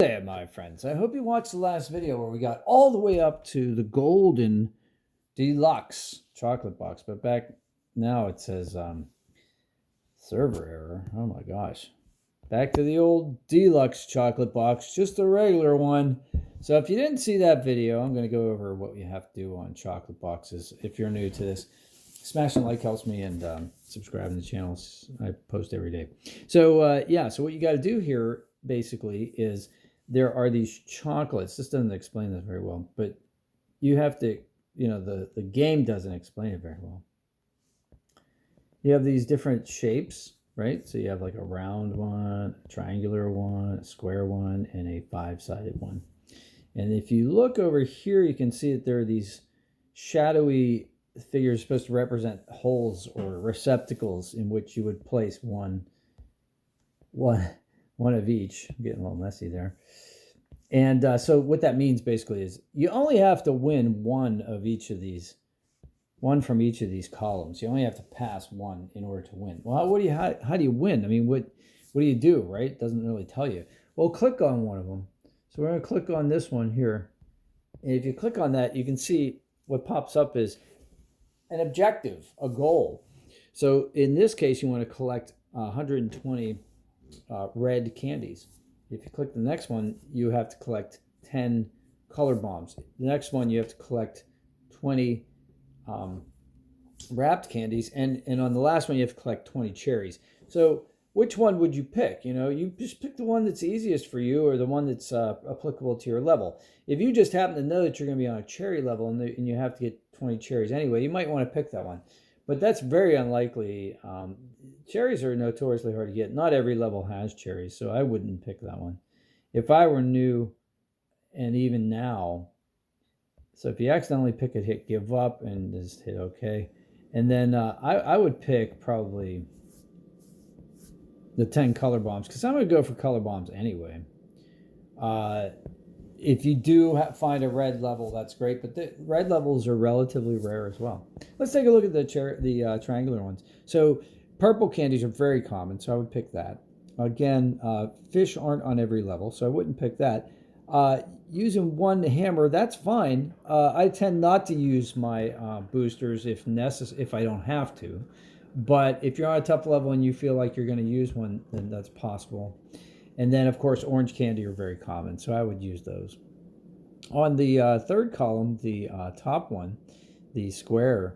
There, my friends. I hope you watched the last video where we got all the way up to the golden deluxe chocolate box. But back now it says server error. Oh my gosh. Back to the old deluxe chocolate box, just a regular one. So if you didn't see that video, I'm going to go over what you have to do on chocolate boxes. If you're new to this, smashing the like helps me, and subscribing to the channels. I post every day. So yeah, so what you got to do here basically is there are these chocolates. This doesn't explain this very well, but you have to, the game doesn't explain it very well. You have these different shapes, right? So you have like a round one, a triangular one, a square one, and a five-sided one. And if you look over here, you can see that there are these shadowy figures supposed to represent holes or receptacles in which you would place one of each. I'm getting a little messy there. And so what that means basically is you only have to win one from each of these columns. You only have to pass one in order to win. Well, how do you win? I mean, what do you do, right? It doesn't really tell you. Well, click on one of them. So we're going to click on this one here. And if you click on that, you can see what pops up is an objective, a goal. So in this case, you want to collect 120 red candies. If you click the next one, you have to collect 10 color bombs. The next one, you have to collect 20 wrapped candies. And on the last one, you have to collect 20 cherries. So which one would you pick? You just pick the one that's easiest for you, or the one that's applicable to your level. If you just happen to know that you're going to be on a cherry level and you have to get 20 cherries anyway, you might want to pick that one. But that's very unlikely. Cherries are notoriously hard to get. Not every level has cherries, so I wouldn't pick that one. If I were new, and even now, so if you accidentally pick it, hit give up and just hit OK. And then I would pick probably the 10 color bombs, because I'm going to go for color bombs anyway. If you do find a red level, that's great, but the red levels are relatively rare as well. Let's take a look at the triangular ones. So purple candies are very common, so I would pick that. Again, fish aren't on every level, so I wouldn't pick that. Using one hammer, that's fine. I tend not to use my boosters if I don't have to. But if you're on a tough level and you feel like you're going to use one, then that's possible. And then, of course, orange candy are very common, so I would use those. On the third column, the top one, the square,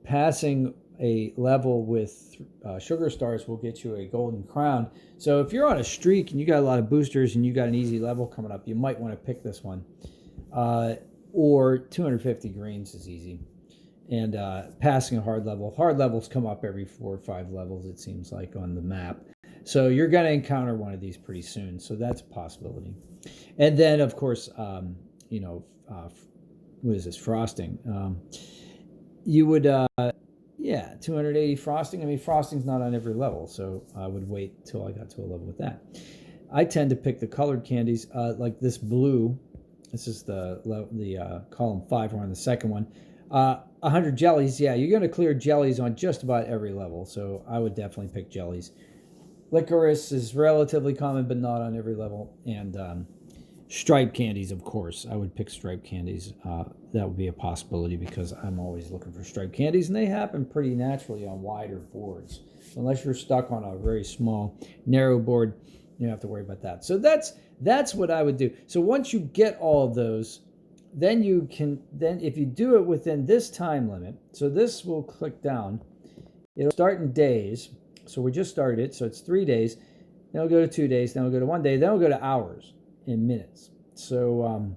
passing a level with sugar stars will get you a golden crown. So if you're on a streak and you got a lot of boosters and you got an easy level coming up, you might want to pick this one. Or 250 greens is easy. And passing a hard level. Hard levels come up every 4 or 5 levels, it seems like, on the map. So you're going to encounter one of these pretty soon. So that's a possibility. And then, of course, what is this? Frosting. You would, 280 frosting. I mean, frosting's not on every level, so I would wait till I got to a level with that. I tend to pick the colored candies, like this blue. This is the column 5. We're on the second one. 100 jellies. Yeah, you're going to clear jellies on just about every level, so I would definitely pick jellies. Licorice is relatively common, but not on every level. And striped candies, of course. I would pick striped candies. That would be a possibility because I'm always looking for striped candies, and they happen pretty naturally on wider boards. So unless you're stuck on a very small, narrow board, you don't have to worry about that. So that's what I would do. So once you get all of those, then if you do it within this time limit, so this will click down, it'll start in days. So we just started it, so it's 3 days. Then it'll go to 2 days. Then it'll go to 1 day. Then it'll go to hours and minutes. So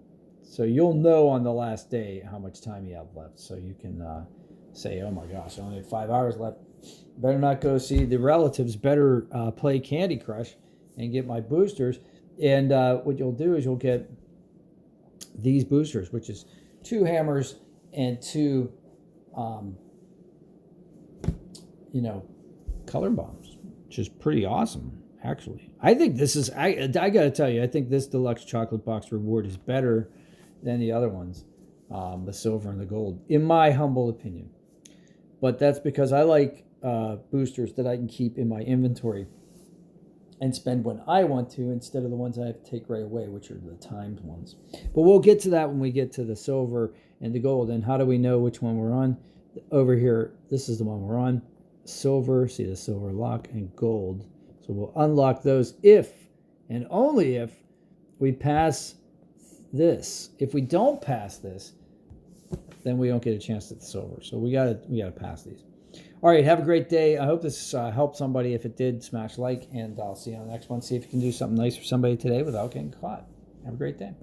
you'll know on the last day how much time you have left. So you can say, oh my gosh, I only have 5 hours left. Better not go see the relatives. Better play Candy Crush and get my boosters. And what you'll do is you'll get these boosters, which is 2 hammers and 2 color bombs, which is pretty awesome, actually. I think this is, I gotta tell you, I think this deluxe chocolate box reward is better than the other ones, the silver and the gold, in my humble opinion. But that's because I like boosters that I can keep in my inventory and spend when I want to instead of the ones I have to take right away, which are the timed ones. But we'll get to that when we get to the silver and the gold. And how do we know which one we're on? Over here, this is the one we're on. Silver, see the silver lock, and gold. So we'll unlock those if and only if we pass this. If we don't pass this, then we don't get a chance at the silver. So we gotta pass these. All right, have a great day. I hope this helped somebody. If it did, smash like, and I'll see you on the next one. See if you can do something nice for somebody today without getting caught. Have a great day.